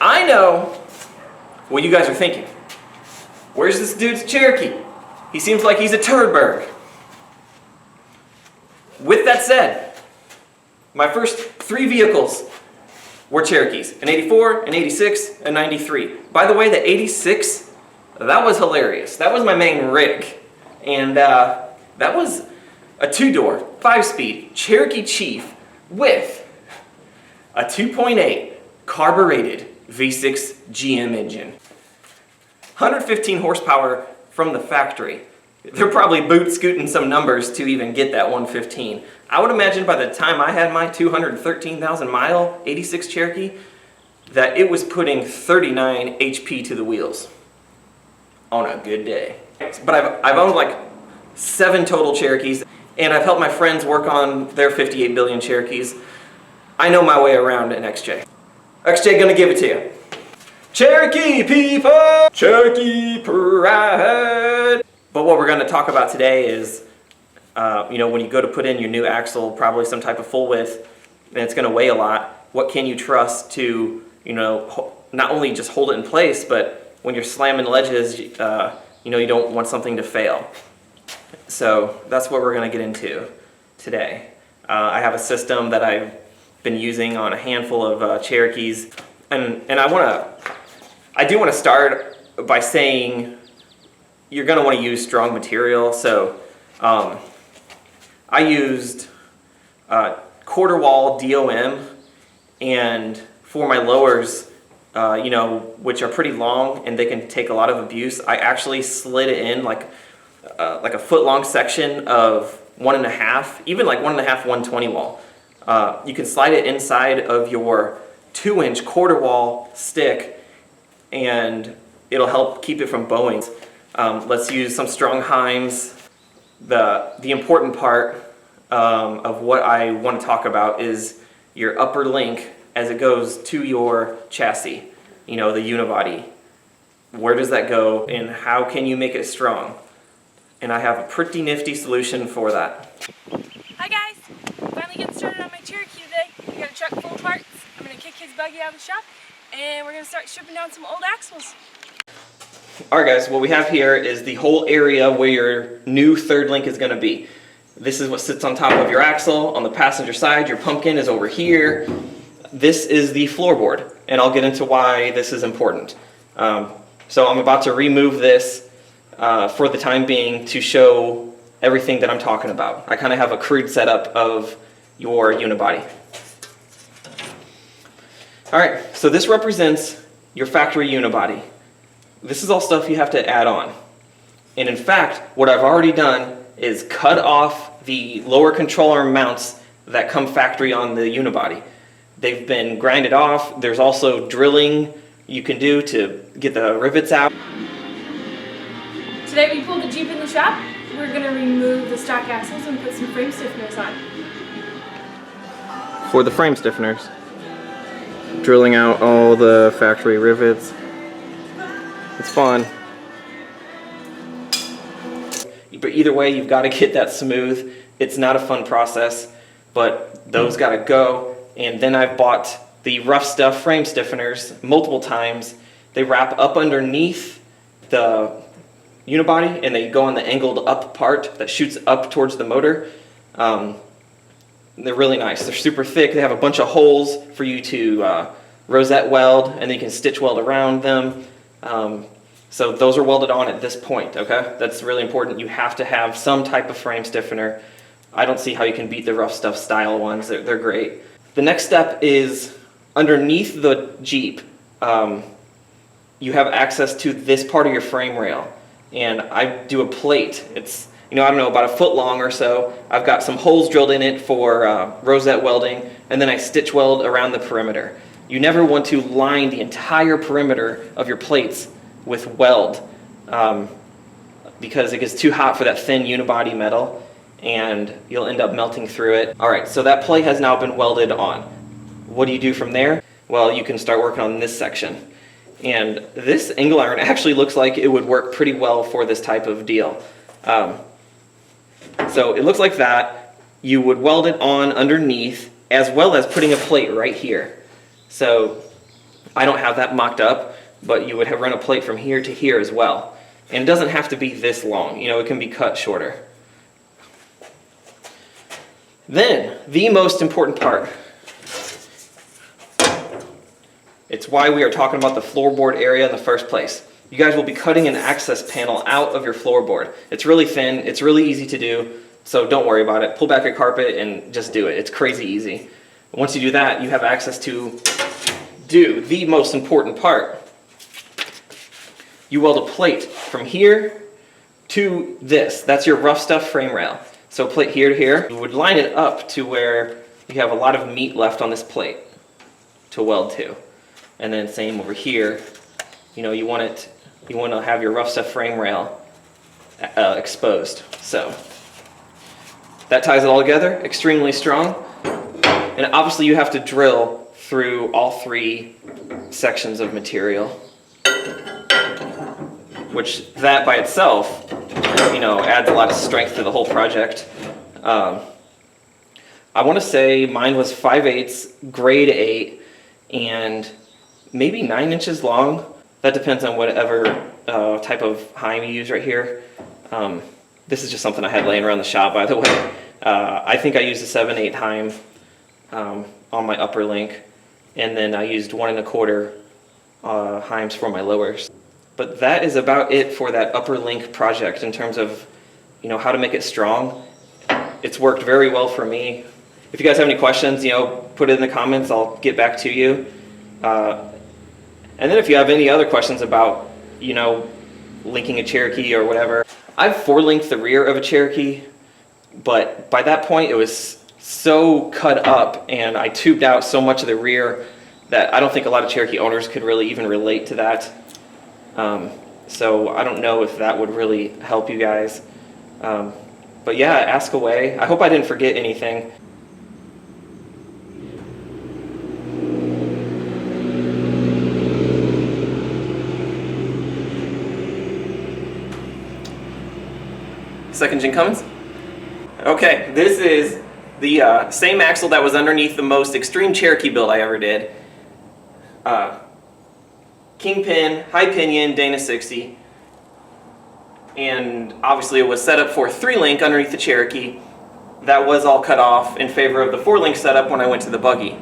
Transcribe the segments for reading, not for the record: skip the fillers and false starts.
I know what you guys are thinking. Where's this dude's Cherokee? He seems like he's a turdberg. With that said, my first 3 vehicles were Cherokees. An 84, an 86, a 93. By the way, the 86, that was hilarious. That was my main rig. And that was a 2-door, 5-speed Cherokee Chief with a 2.8 carbureted V6 GM engine. 115 horsepower from the factory. They're probably boot scooting some numbers to even get that 115. I would imagine by the time I had my 213,000 mile 86 Cherokee that it was putting 39 HP to the wheels on a good day. But I've owned like 7 total Cherokees, and I've helped my friends work on their 58 billion Cherokees. I know my way around an XJ. XJ gonna give it to you. Cherokee people! Cherokee pride! But what we're gonna talk about today is, when you go to put in your new axle, probably some type of full width, and it's gonna weigh a lot, what can you trust to, not only just hold it in place, but when you're slamming ledges, you don't want something to fail. So that's what we're gonna get into today. I have a system that I've been using on a handful of Cherokees, and I do want to start by saying you're going to want to use strong material. So I used quarter wall DOM, and for my lowers, which are pretty long and they can take a lot of abuse, I actually slid it in like a foot long section of 1.5, even like 1.5 120 wall. You can slide it inside of your 2-inch quarter wall stick, and it'll help keep it from bowing. Let's use some strong Heims. The important part of what I want to talk about is your upper link as it goes to your chassis, the Unibody. Where does that go, and how can you make it strong? And I have a pretty nifty solution for that. Hi guys! Finally getting started on my Cherokee today. We got a truck full of parts. I'm going to kick his buggy out of the shop, and we're going to start stripping down some old axles. Alright guys, what we have here is the whole area where your new third link is going to be. This is what sits on top of your axle. On the passenger side, your pumpkin is over here. This is the floorboard, and I'll get into why this is important. So I'm about to remove this for the time being to show everything that I'm talking about. I kind of have a crude setup of your Unibody. Alright, so this represents your factory Unibody. This is all stuff you have to add on. And in fact, what I've already done is cut off the lower control arm mounts that come factory on the Unibody. They've been grinded off. There's also drilling you can do to get the rivets out. Today we pulled the Jeep in the shop. We're going to remove the stock axles and put some frame stiffeners on. For the frame stiffeners, drilling out all the factory rivets. It's fun. But either way, you've got to get that smooth. It's not a fun process, but those got to go. And then I've bought the rough stuff frame stiffeners multiple times. They wrap up underneath the Unibody, and they go on the angled up part that shoots up towards the motor. They're really nice. They're super thick. They have a bunch of holes for you to rosette weld, and then you can stitch weld around them. So those are welded on at this point, okay? That's really important. You have to have some type of frame stiffener. I don't see how you can beat the rough stuff style ones. They're great. The next step is underneath the Jeep, you have access to this part of your frame rail. And I do a plate. It's, I don't know, about a foot long or so. I've got some holes drilled in it for rosette welding, and then I stitch weld around the perimeter. You never want to line the entire perimeter of your plates with weld because it gets too hot for that thin unibody metal, and you'll end up melting through it. Alright, so that plate has now been welded on. What do you do from there? Well, you can start working on this section. And this angle iron actually looks like it would work pretty well for this type of deal. So it looks like that. You would weld it on underneath, as well as putting a plate right here. So I don't have that mocked up, but you would have run a plate from here to here as well. And it doesn't have to be this long, you know, it can be cut shorter. Then, the most important part. It's why we are talking about the floorboard area in the first place. You guys will be cutting an access panel out of your floorboard. It's really thin, it's really easy to do, so don't worry about it. Pull back your carpet and just do it. It's crazy easy. Once you do that, you have access to do the most important part. You weld a plate from here to this. That's your rough stuff frame rail. So plate here to here. You would line it up to where you have a lot of meat left on this plate to weld to. And then same over here. You know, you want to have your rough stuff frame rail exposed. So that ties it all together, extremely strong. And obviously you have to drill through all 3 sections of material, which that by itself, you know, adds a lot of strength to the whole project. I want to say mine was 5/8, grade 8, and maybe 9 inches long. That depends on whatever type of heim you use right here. This is just something I had laying around the shop, by the way. I think I used a 7/8 heim on my upper link, and then I used 1 1/4 heims for my lowers. But that is about it for that upper link project in terms of, you know, how to make it strong. It's worked very well for me. If you guys have any questions, you know, put it in the comments. I'll get back to you. And then if you have any other questions about, you know, linking a Cherokee or whatever, I've 4-linked the rear of a Cherokee, but by that point it was so cut up and I tubed out so much of the rear that I don't think a lot of Cherokee owners could really even relate to that. So I don't know if that would really help you guys. But yeah, ask away. I hope I didn't forget anything. Second gen Cummins. Okay, this is the same axle that was underneath the most extreme Cherokee build I ever did. Kingpin, high pinion, Dana 60. And obviously it was set up for 3-link underneath the Cherokee. That was all cut off in favor of the 4-link setup when I went to the buggy.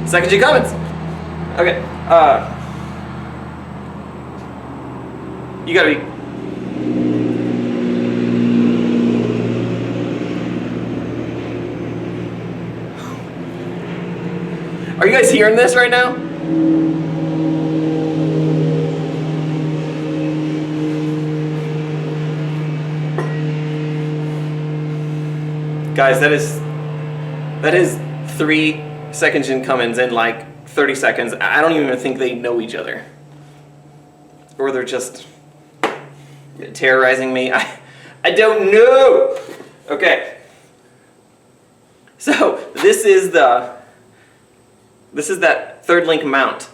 Second gen Cummins. Okay, you gotta be. Are you guys hearing this right now? Guys, that is 3 second gen Cummins in like 30 seconds. I don't even think they know each other. Or they're just terrorizing me. I don't know. Okay. So this is that 3rd-link mount.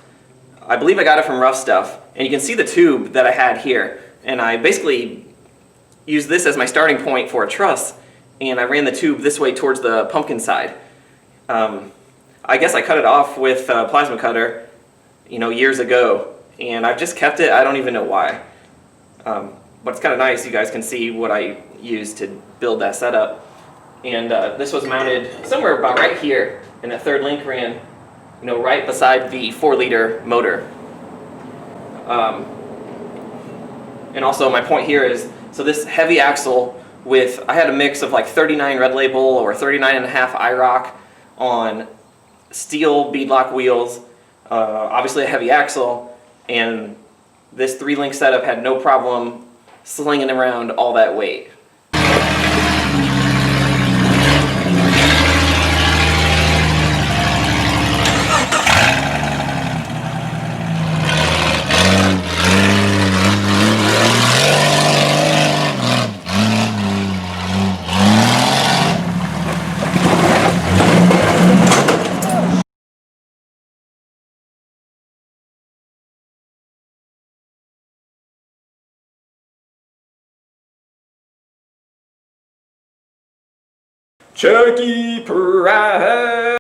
I believe I got it from Rough Stuff, and you can see the tube that I had here. And I basically used this as my starting point for a truss, and I ran the tube this way towards the pumpkin side. I guess I cut it off with a plasma cutter, you know, years ago, and I've just kept it. I don't even know why. But it's kind of nice. You guys can see what I used to build that setup. And this was mounted somewhere about right here, and that 3rd-link ran, you know, right beside the 4-liter motor. And also my point here is, so this heavy axle with, I had a mix of like 39 Red Label or 39.5 IROC on steel beadlock wheels, obviously a heavy axle, and this 3-link setup had no problem slinging around all that weight. Cherokee pride.